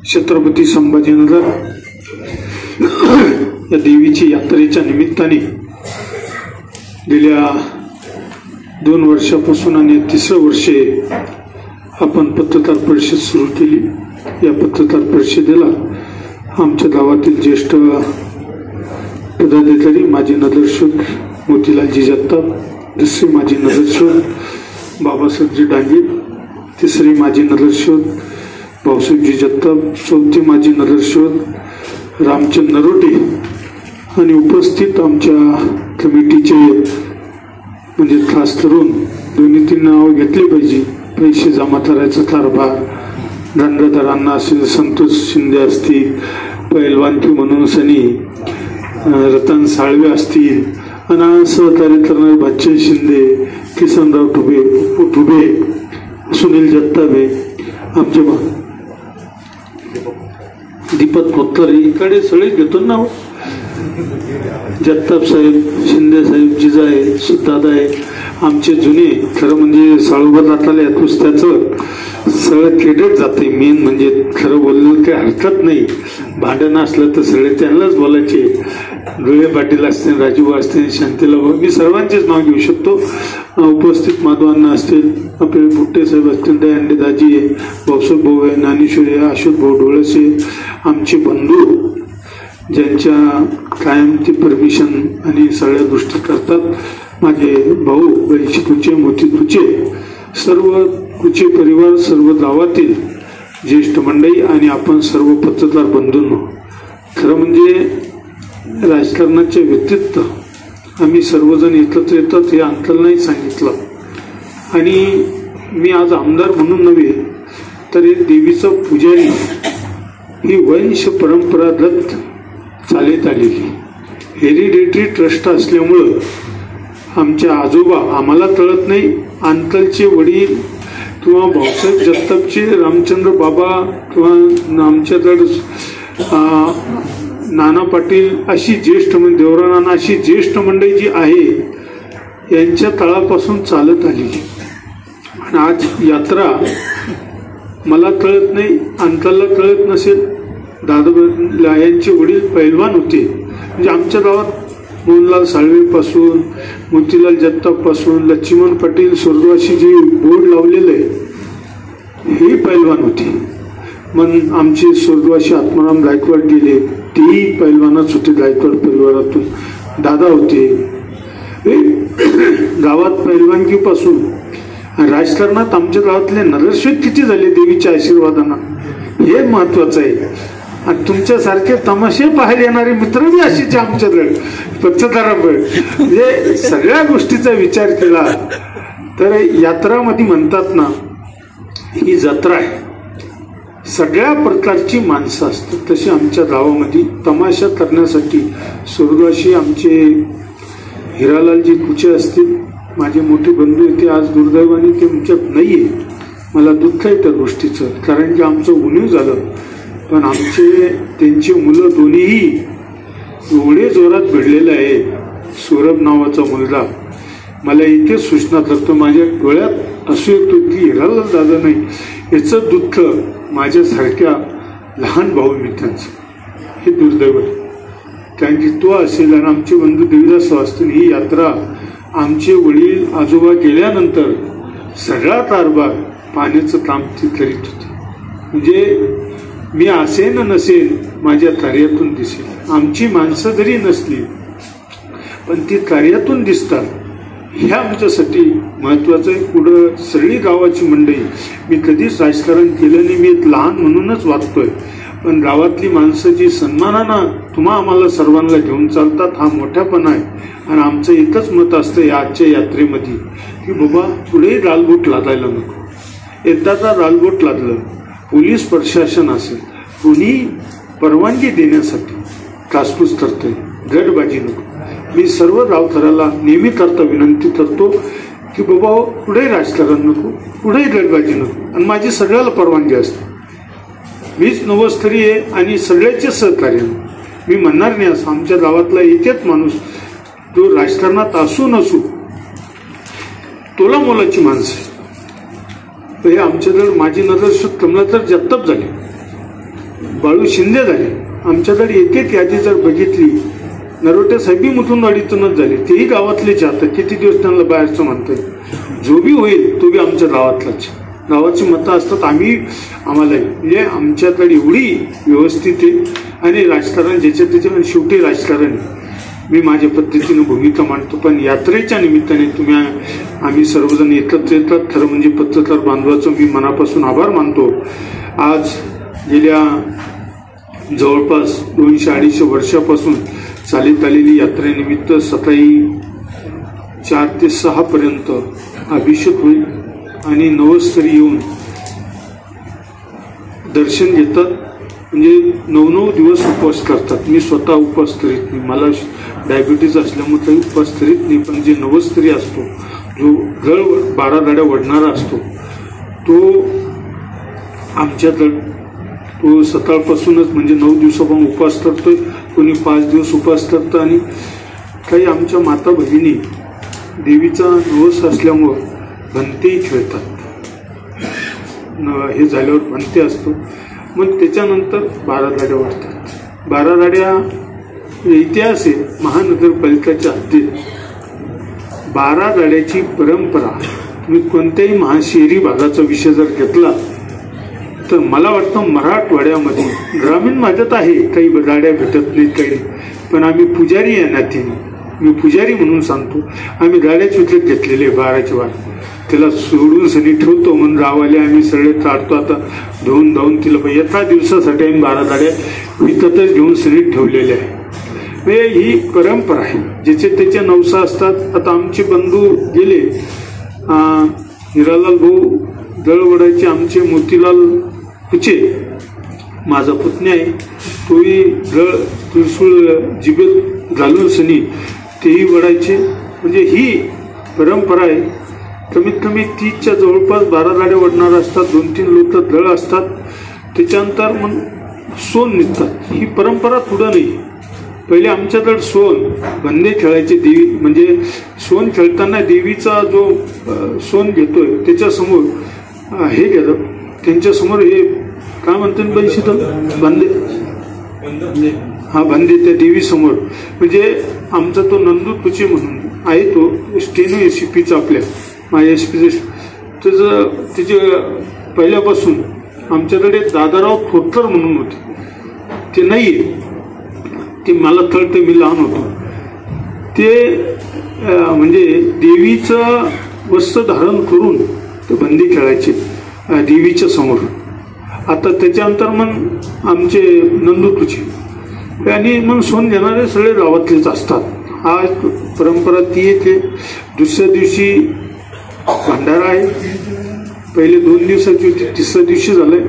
छत्रपती संभाजीनगर या देवीची यात्रेच्या निमित्ताने गेल्या 2 वर्षापासून आणि 3रं वर्षे आपण पत्रकार परिषद सुरू केली। या पत्रकार परिषदेला आमच्या गावातील ज्येष्ठ पदाधिकारी माजी नगरसेवक मोतीलालजी जगताप, दुसरे माजी नगरसेवक बाबासाहेबजी डांगे, तिसरे माजी नगरसेवक भाऊसाहेबजी जगताप, चौथे माजी नगरसेवक रामचंद नरोटे आणि उपस्थित आमच्या कमिटीचे म्हणजे खास करून 2-3 नाव घेतले पाहिजे। पैसे जमा करायचा कारभार दंडदारांना असेल, संतोष शिंदे असतील, पैलवानकी म्हणून सनी रतन साळवे असतील, आणि सहकार्य करणारे बच्चन शिंदे, किसनराव ठुबे, सुनील जगतापे, आमचे दीपक खोतकर, इकडे सगळे घेतो ना, जगताप साहेब, शिंदे साहेब, जिजाई दादा आहे, आमचे जुने खरं म्हणजे साळोबा जाताले कुस्त्याचं सगळं क्रेडिट जाते। मेन म्हणजे खरं बोललं काही हरकत नाही, भांडण असलं तर सगळे त्यांनाच बोलायचे। डोळे पाटील असतील, राजू असतील, शांतीला मी सर्वांचेच नाव घेऊ शकतो। उपस्थित माधवांना असतील, आपले बुट्टे साहेब असतील, दयानंद दाजी आहे, भाऊसाहेब भाऊ आहे, ज्ञानेश्वरी आहे, अशोक भाऊ डोळसे, आमचे बंधू ज्यांच्या कायम ती परमिशन आणि सगळ्या गोष्टी करतात, माझे भाऊ बैशी कुचे, मोती कुचे, सर्व कुचे परिवार, सर्व गावातील ज्येष्ठ मंडळी आणि आपण सर्व पत्रकार बंधूंनो, खरं म्हणजे राजकारणाचे व्यक्तित्व आम्ही सर्वजण एकत्र येतात हे अंकल नाही सांगितलं। आणि मी आज आमदार म्हणून नव्हे तर देवीचा पुजारी ही वंश परंपरागत चालत आलेली हेरिडेटरी ट्रस्ट असल्यामुळं आमच्या आजोबा आम्हाला कळत नाही, अंकलचे वडील किंवा भाऊसाहेब जगतापचे रामचंद्र बाबा किंवा आमच्याकडे नाना पाटील अशी ज्येष्ठ म्हणजे देवरा नाना अशी ज्येष्ठ मंडळी जी आहे यांच्या तळापासून चालत आलेली। आणि आज यात्रा मला कळत नाही, अंकलला कळत नसेल, दादा यांचे वडील पैलवान होते, म्हणजे आमच्या गावात मोहनलाल साळवे पासून मोतीलाल जगताप पासून लक्ष्मण पाटील स्वर्गवासी जे बोर्ड लावलेलं आहे हे पैलवान होते। मग आमचे स्वर्गवासी आत्माराम गायकवाड गेले, तेही पैलवानच होते, गायकवाड परिवारातून दादा होते। गावात पैलवानकीपासून राजकारणात आमच्या गावातले नगरसेवक किती झाले देवीच्या आशीर्वादानं हे महत्वाचं आहे। आणि तुमच्यासारखे तमाशे पाहायला येणारे मित्र बी अशीच आमच्याकडे पत्रकारांकडे, म्हणजे सगळ्या गोष्टीचा विचार केला तर यात्रामध्ये म्हणतात ना, ही जत्रा आहे, सगळ्या प्रकारची माणसं असतात। तशी आमच्या गावामध्ये तमाशा करण्यासाठी स्वर्गवासी आमचे हिरालालजी कुचे असतील, माझे मोठे बंधू येते, आज दुर्दैवाने ते आमच्यात नाहीये, मला दुःख आहे त्या गोष्टीचं, कारण की आमचं उणीव झालं, पण आमचे त्यांची मुलं दोन्हीही एवढे जोरात भिडलेले आहे। सौरभ नावाचा मुलगा मला इथे सूचना करतो, माझ्या डोळ्यात असू येतो की हिरालाल दादा नाही, याचं दुःख माझ्यासारख्या लहान भाऊ मित्रांचं हे दुर्दैव आहे, कारण की तो असेल आणि आमचे बंधू देवीदास असतील। ही यात्रा आमचे वडील आजोबा गेल्यानंतर सगळा कारभार पाण्याचं काम ती करीत होते, म्हणजे मी असेन नसेन माझ्या कार्यातून दिसेल, आमची माणसं जरी नसली पण ती कार्यातून दिसतात, हे आमच्यासाठी महत्वाचं आहे। पुढं सगळी गावाची मंडळी, मी कधीच राजकारण केलं नाही, मी एक लहान म्हणूनच वागतोय, पण गावातली माणसं जी सन्मानानं तुम्हा आम्हाला सर्वांना घेऊन चालतात हा मोठ्यापणा आहे। आणि आमचं एकच मत असतं आजच्या यात्रेमध्ये की बाबा पुढे गालबोट लागायला नको, एकदाचा गालबोट लागलं पोलीस प्रशासन असेल कोणी परवानगी देण्यासाठी कासपूस करतोय, गटबाजी नको। मी सर्व गावकऱ्याला नेहमी करता विनंती करतो की बाबा पुढे राजकारण नको, पुढे गटबाजी नको, आणि माझी सगळ्याला परवानगी असते, मीच नवस्तरी आहे आणि सगळ्याचे सहकार्य। मी म्हणणार नाही असं आमच्या गावातला एकच माणूस जो राजकारणात असू नसू तोला मोलाची माणसं, हे आमच्याकडे माझी नजर कमला तर जगताप झाली, बाळू शिंदे झाले. आमच्याकडे एक एक यादी जर बघितली, नरोटे साहेबी मुथुंदवाडीतूनच झाले, तेही गावातलेच. आता किती दिवस त्यांना बाहेरचं म्हणतोय. जो बी होईल तो बी आमच्या गावातलाच. गावाची मतं असतात. आम्हाला म्हणजे आमच्याकडे एवढी व्यवस्थित आहे. आणि राजकारण ज्याच्या त्याच्या शेवटी राजकारण मी माझ्या पद्धतीनं भूमिका मांडतो. पण यात्रेच्या निमित्ताने आम्ही सर्वजण एकत्र येतात. खरं म्हणजे पत्रकार बांधवाचं मी मनापासून आभार मानतो. आज गेल्या जवळपास 200-250 वर्षापासून चालत आलेली यात्रेनिमित्त सकाळी 4 ते 6 पर्यंत अभिषेक होईल आणि नवस्तरी येऊन दर्शन घेतात. म्हणजे 9 दिवस उपवास करतात. मी स्वतः उपवास करीत नाही, मला डायबिटीज असल्यामुळे काही उपवास करीत नाही. पण जे नवस्तरी असतो, जो जळ 12 गाड्या वडणारा असतो, तो आमच्याकडं तो सकाळपासूनच म्हणजे 9 दिवसापासून उपवास करतोय. कोणी 5 दिवस उपवास करतं. आणि काही आमच्या माता भगिनी देवीचा नवस असल्यामुळं भंतेही खेळतात. हे झाल्यावर भंते असतो. मग त्याच्यानंतर 12 गाड्या वाढतात. 12 गाड्या इतिहास आहे महानगरपालिकेच्या हद्दीत. 12 गाड्याची परंपरा तुम्ही कोणत्याही शहरी भागाचा विषय जर घेतला तर मला वाटतं मराठवाड्यामध्ये ग्रामीण भागात आहे, काही गाड्या भेटत नाहीत काही. पण आम्ही पुजारी आहे नातीने, मी पुजारी म्हणून सांगतो, आम्ही गाड्याच विकत घेतलेले 12ची वार. त्याला सोडून सनी ठेवतो म्हणून गावाले आम्ही सगळे काढतो. आता धावून तिला एका दिवसासाठी आम्ही 12 गाड्या विकतच घेऊन सनीत ठेवलेल्या आहे. म्हणजे ही परंपरा आहे. ज्याचे त्याचे नवसा असतात. आता आमचे बंधू गेले, हिरालाल भाऊ दळवडाचे आमचे मोतीलाल कुचे माझा पुतण्या आहे, तोही दळ त्रिसूळ जिबेत घालून सनी तेही वडायचे. म्हणजे ही परंपरा आहे. कमीत कमी 30च्या जवळपास 12 गाड्या वडणार असतात. 2-3 लोक दळ असतात. त्याच्यानंतर मग सोन निघतात. ही परंपरा पुढं नाही. पहिले आमच्याकडे सोन बंदे खेळायचे. देवी म्हणजे सोन खेळताना देवीचा जो सोन घेतोय त्याच्यासमोर हे घेतं, त्यांच्यासमोर हे काय म्हणतात बनशीतल बंदे, हा बंदे त्या देवी समोर. म्हणजे आमचा तो नंदू तुचे म्हणून आहे, तो स्टेनो एसीपीचा आपल्या माझ्या एसपी त्याचे पहिल्यापासून आमच्याकडे दादाराव थोरकर म्हणून होते. ते नाही, ते मला कळतं, मी लहान होतो. ते म्हणजे देवीचं वस्त्र धारण करून ते बंदी खेळायचे देवीच्या समोर. आता त्याच्यानंतर मग आमचे नंदुतूचे आणि मग सोन घेणारे सगळे गावातलेच असतात. हा परंपरा ती येते. दुसऱ्या दिवशी भंडारा आहे. पहिले 2 दिवसाची होती, तिसऱ्या दिवशी झालंय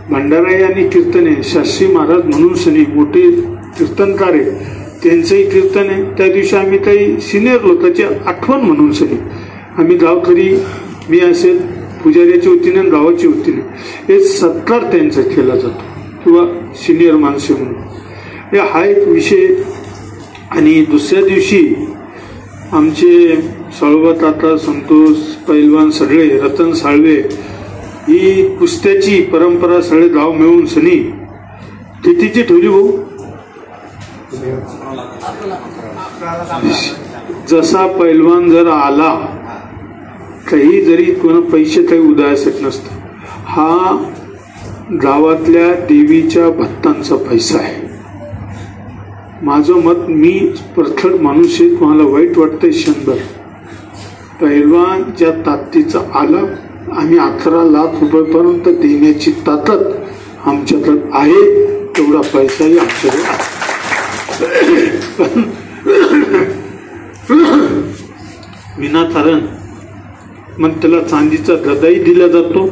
भंडारा आहे आणि कीर्तन आहे. शास्त्री महाराज म्हणून सनी मोठे कीर्तनकार आहे, त्यांचंही कीर्तन आहे. त्या दिवशी आम्ही काही सिनियर लोकांची आठवण म्हणून सनी आम्ही गावकरी, मी असेल पुजाऱ्याच्या वतीने गावाच्या वतीने हे सत्कार त्यांचा केला जातो किंवा सिनियर माणसे म्हणून. हा एक विषय. आणि दुसऱ्या दिवशी आमचे साळोबा ताता, संतोष पैलवान, सगळे रतन साळवे, ही कुस्त्याची परंपरा सगळे गाव मिळून सनी कितीची ठेवली भाऊ. जसा पैलवान जर आला, काही जरी कोणा पैसे काही उदायासाठी नसतं, हा गावातल्या देवीच्या भक्तांचा पैसा आहे. माझं मत, मी परखड माणूस आहे, तुम्हाला वाईट वाटतंय क्षणभर. पैलवान ज्या ताकदीचा आला, आम्ही 11 लाख रुपयापर्यंत देण्याची ताकद आमच्याकडे आहे. तेवढा पैसाही आमच्याकडे आहे. विनाकारण मग त्याला चांदीचा गदाही दिला जातो.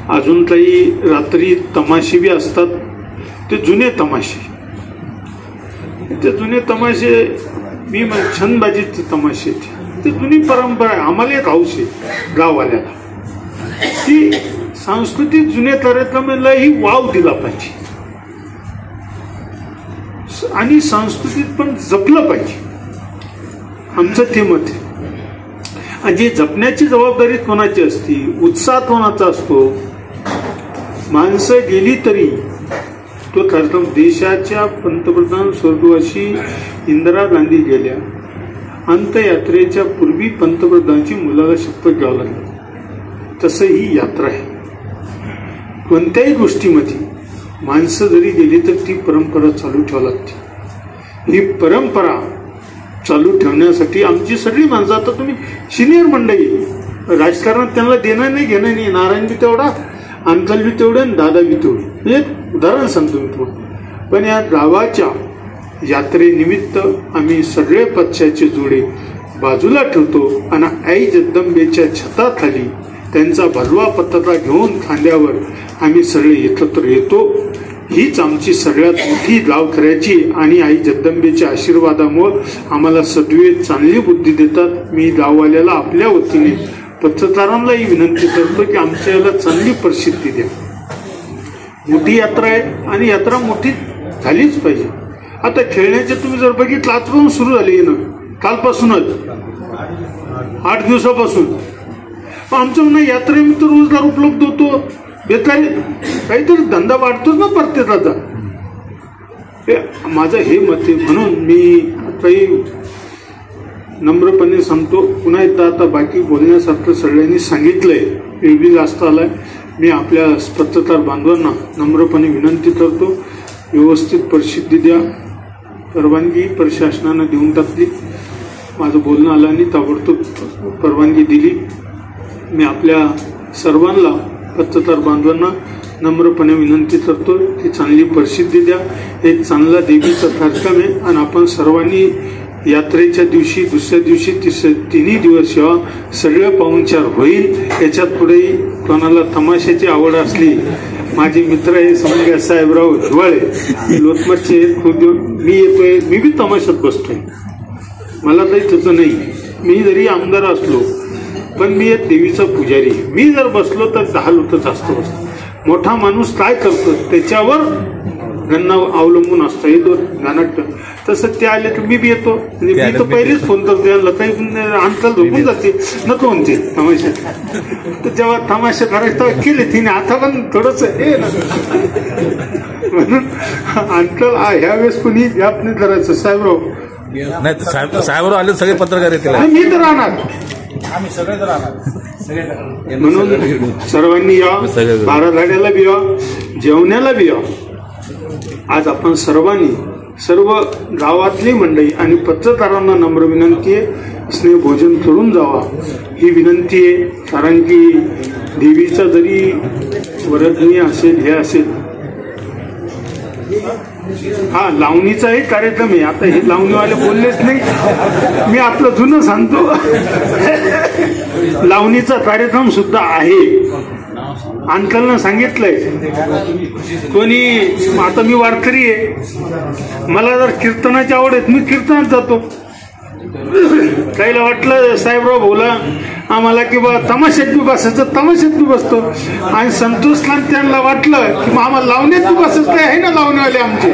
अजून काही रात्री तमाशे बी असतात. ते जुने तमाशे, ते जुने तमाशे मी छंदबाजीचे तमाशे, ते जुनी परंपरा आहे. आम्हाला एक हौस आहे गाववाल्याला, ती सांस्कृतिक जुने कार्यक्रमालाही वाव दिला पाहिजे आणि संस्कृतीत पण जपलं पाहिजे. आमचं ते मत आहे. जी जपण्याची जबाबदारी कोणाची असती, उत्साह कोणाचा असतो. माणसं गेली तरी तो कार्यक्रम, देशाच्या पंतप्रधान स्वर्गवासी इंदिरा गांधी गेल्या, अंत्ययात्रेच्या पूर्वी पंतप्रधानांची मुलाला शपथ घ्यावं लागली. तसं ही यात्रा आहे. कोणत्याही गोष्टीमध्ये माणसं जरी गेली तर ती परंपरा चालू ठेवावी लागते. ही परंपरा चालू ठेवण्यासाठी आमची सगळी माणसं, आता तुम्ही सिनियर मंडळी, राजकारणात त्यांना देणं नाही घेणं नाही, नारायण बी तेवढा, अंकल बी तेवढे आणि दादा बी तेवढे. एक उदाहरण सांगतो मी तुम्हाला. पण या गावाच्या यात्रेनिमित्त आम्ही सगळे पक्षाचे जोडे बाजूला ठेवतो आणि आई जगदंबेच्या छताखाली त्यांचा भरवा पताका घेऊन खांद्यावर आम्ही सगळे एकत्र येतो. हीच आमची सगळ्यात मोठी गावकऱ्याची आणि आई जगदंबेच्या आशीर्वादामुळे आम्हाला सद्वेळ चांगली बुद्धी देतात. मी गाववाल्याला आपल्या वतीने पत्रकारांनाही विनंती करतो की आमच्या याला चांगली परिस्थिती द्या. मोठी यात्रा आहे आणि यात्रा मोठी झालीच पाहिजे. आता खेळण्याचे तुम्ही जर बघितलं, आजपासून सुरू झाली ना, कालपासूनच 8 दिवसापासून. आमचं म्हणणं यात्रेनिमित्त रोजगार उपलब्ध होतो, बेकारी काहीतरी धंदा वाढतोच ना प्रत्येकाचा. माझं हे मत आहे. म्हणून मी काही नम्रपणे सांगतो, पुन्हा एकदा आता बाकी बोलण्यासारखं सगळ्यांनी सांगितलंय, वेळ बी जास्त आलाय. मी आपल्या पत्रकार बांधवांना नम्रपणे विनंती करतो, व्यवस्थित परिस्थिती द्या. परवानगी प्रशासनानं देऊन टाकली, माझं बोलणं आलं आणि ताबडतोब परवानगी दिली. मी आपल्या सर्वांना पत्रकार बांधवांना नम्रपणे विनंती करतो की चांगली परिस्थिती द्या. एक चांगला देवीचा कार्यक्रम आहे आणि आपण सर्वांनी यात्रेच्या दिवशी, दुसऱ्या दिवशी, तिन्ही दिवस या सगळं पाहुणचार होईल. याच्यात पुढेही कोणाला तमाशाची आवड असली, माझे मित्र आहे समजा साहेबराव हिवाळे, लोकमतचे मी येतोय, मी बी तमाशात बसतोय, मला काही त्याचं नाही. मी जरी आमदार असलो पण मी एक देवीचा पुजारी. मी जर बसलो तर 10 लोक जास्त बसतो. मोठा माणूस काय करतो त्याच्यावर त्यांना अवलंबून असतं. हे दोन गाणं तसं ते आले तर मी बी येतो. मी तर पहिलेच फोन करतो यांना, काही अंकल झोपून जाते नको म्हणते तमाशात. तर जेव्हा तमाशा करायचं तेव्हा केले तिने, आता पण थोडंच हे ना म्हणून अंकल ह्या वेळेस कुणी गॅप नाही करायचं. साहेबराव नाही, साहेबराव आले सगळे पत्रकार येतील, मी तर राहणार, म्हणून सर्वांनी या, 12 धाड्याला बी या, जेवण्याला बी या. आज आपण सर्वांनी, सर्व गावातली मंडळी आणि पत्रकारांना नम्र विनंती आहे, स्नेह भोजन करून जावा ही विनंती आहे. कारण की देवीचा जरी वरदनी असेल, हे असेल, हा लावणीचाही कार्यक्रम आहे. आता हे लावणीवाले बोललेच नाही, मी आपलं जुनं सांगतो. लावणीचा कार्यक्रम सुद्धा आहे, अंकलनं सांगितलंय. कोणी आता मी वारकरी आहे, मला जर कीर्तनाची आवड आहे, मी कीर्तनात जातो. काहीला वाटलं साहेबराव बोला आम्हाला की बा तमाशात बी बसायचं, तमाशात बी बसतो. आणि संतोषला त्यांना वाटलं की आम्हाला लावण्यात बी बसायचं आहे ना, लावणीवाले आमचे.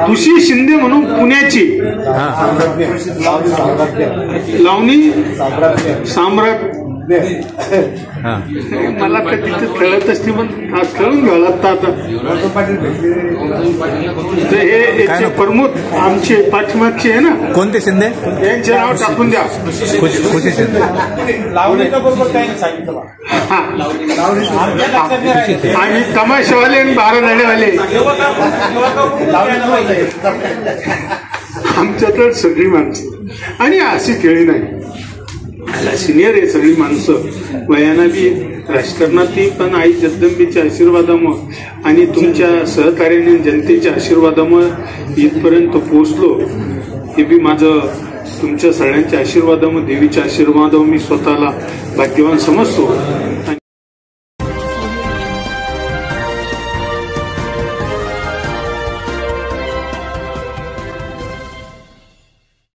तुशी शिंदे म्हणून पुण्याची लावणी सम्राट, मला तर तिथे खेळत असते पण आज खेळून घ्यावं लागतं. आता हे याचे प्रमुख आमचे पाठीमागचे आहे ना, कोणते शिंदे, यांचे नाव टाकून द्या. खुशी शिंदे आणि तमाशावाले आणि 12 धाड्यावाले आमच्याकडे सगळी माणसं. आणि अशी खेळी नाही, सिनियर आहे सगळी माणसं, वयाना बी, राजकारणातही. पण आई जगदंबेच्या आशीर्वादामुळे आणि तुमच्या सहकार्याने, जनतेच्या आशीर्वादामुळे इथपर्यंत पोहोचलो. हे बी माझं तुमच्या सगळ्यांच्या आशीर्वादामुळे, देवीच्या आशीर्वादामुळे मी स्वतःला भाग्यवान समजतो.